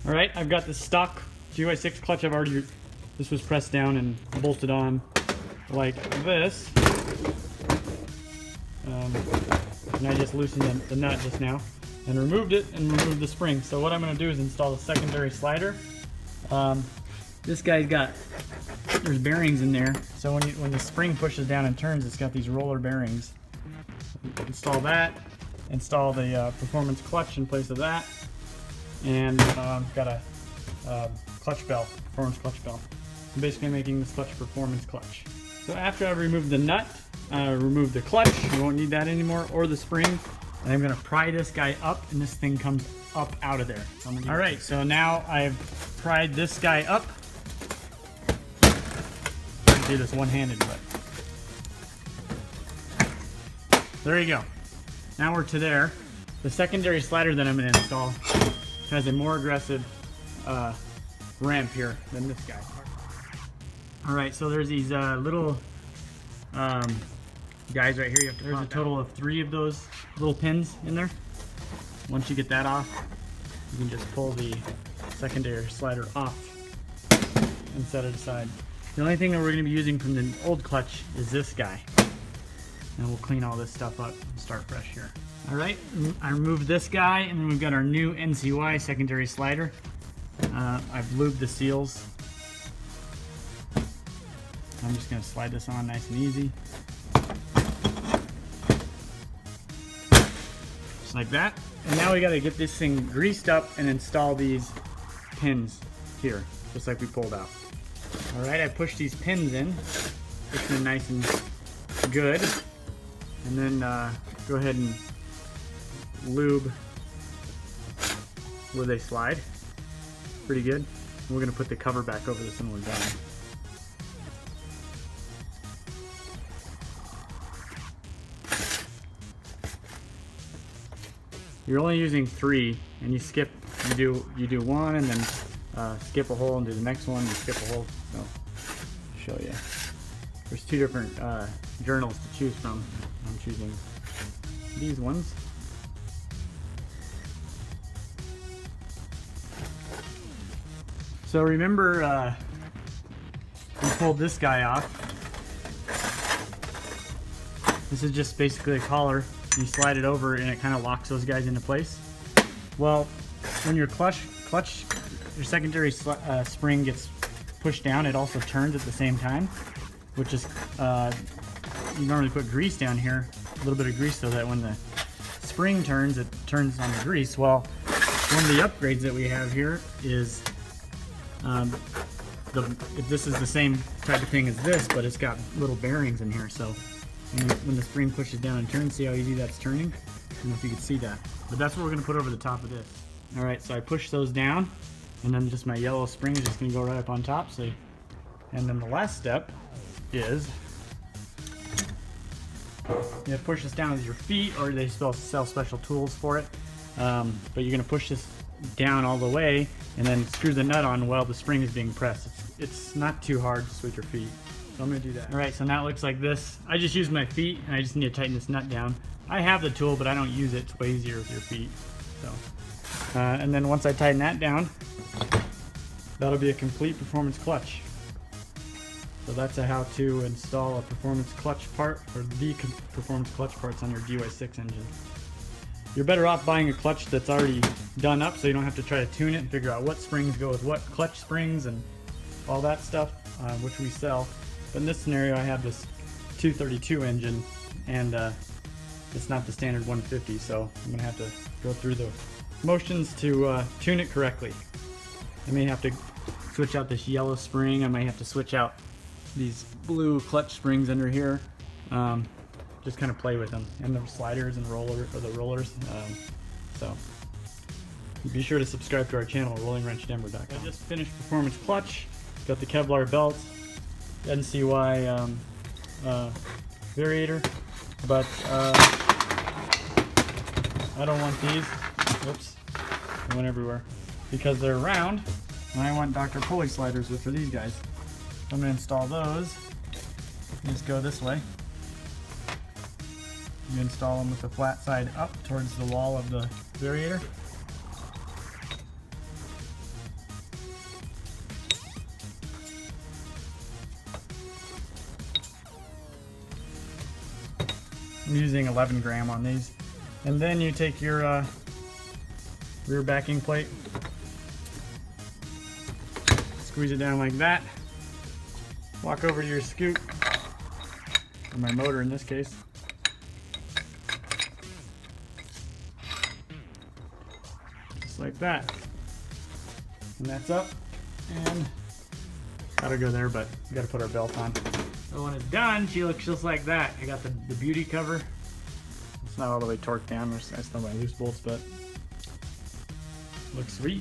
All right, I've got the stock GY6 clutch. This was pressed down and bolted on like this. And I just loosened the nut just now and removed it and removed the spring. So what I'm going to do is install the secondary slider. This guy's there's bearings in there. So when the spring pushes down and turns, it's got these roller bearings. Install that. Install the performance clutch in place of that. And got a clutch bell, performance clutch bell. I'm basically making this clutch performance clutch. So after I've removed the nut, remove the clutch, you won't need that anymore, or the spring, and I'm gonna pry this guy up, and this thing comes up out of there. All right, so now I've pried this guy up. I can do this one-handed, but there you go. Now we're to there. The secondary slider that I'm gonna install has a more aggressive ramp here than this guy. All right, so there's these little guys right here. There's a total of 3 of those little pins in there. Once you get that off, you can just pull the secondary slider off and set it aside. The only thing that we're going to be using from the old clutch is this guy. And we'll clean all this stuff up and start fresh here. All right, I removed this guy, and then we've got our new NCY secondary slider. I've lubed the seals. I'm just going to slide this on nice and easy. Just like that. And now we got to get this thing greased up and install these pins here, just like we pulled out. All right, I pushed these pins in, push them nice and good, and then go ahead and lube where they slide. Pretty good. And we're going to put the cover back over this when we're done. You're only using 3, and you do one, and then skip a hole and do the next one. You skip a hole. So I'll show you. There's 2 different journals to choose from. I'm choosing these ones. So remember, we pulled this guy off. This is just basically a collar. You slide it over and it kind of locks those guys into place. Well, when your your secondary spring gets pushed down, it also turns at the same time, which is, you normally put grease down here, a little bit of grease, so that when the spring turns, it turns on the grease. Well, one of the upgrades that we have here is, this is the same type of thing as this, but it's got little bearings in here, so when the spring pushes down and turns, see how easy that's turning? I don't know if you can see that. But that's what we're going to put over the top of this. Alright, so I push those down, and then just my yellow spring is just going to go right up on top. So, and then the last step is, you push this down with your feet, or they still sell special tools for it. But you're going to push this down all the way, and then screw the nut on while the spring is being pressed. It's not too hard just with your feet. So I'm going to do that. Alright, so now it looks like this. I just use my feet, and I just need to tighten this nut down. I have the tool, but I don't use it. It's way easier with your feet. So, and then once I tighten that down, that'll be a complete performance clutch. So that's how to install a performance clutch part, or the performance clutch parts on your GY6 engine. You're better off buying a clutch that's already done up, so you don't have to try to tune it and figure out what springs go with what clutch springs and all that stuff, which we sell. But in this scenario, I have this 232 engine, and it's not the standard 150, so I'm going to have to go through the motions to tune it correctly. I may have to switch out this yellow spring. I might have to switch out these blue clutch springs under here. Just kind of play with them, and the sliders and the rollers. So be sure to subscribe to our channel, rollingwrenchdenver.com. I just finished performance clutch. Got the Kevlar belt, NCY Variator, but I don't want these. Whoops, they went everywhere because they're round, and I want Dr. Pulley sliders, which are these guys. So I'm going to install those. Just go this way. You install them with the flat side up towards the wall of the Variator. I'm using 11 gram on these. And then you take your rear backing plate, squeeze it down like that, walk over to your scoop, or my motor in this case, just like that. And that's up, and gotta go there, but we gotta put our belt on. So when it's done, she looks just like that. I got the beauty cover. It's not all the way torqued down, I still have my loose bolts, but looks sweet.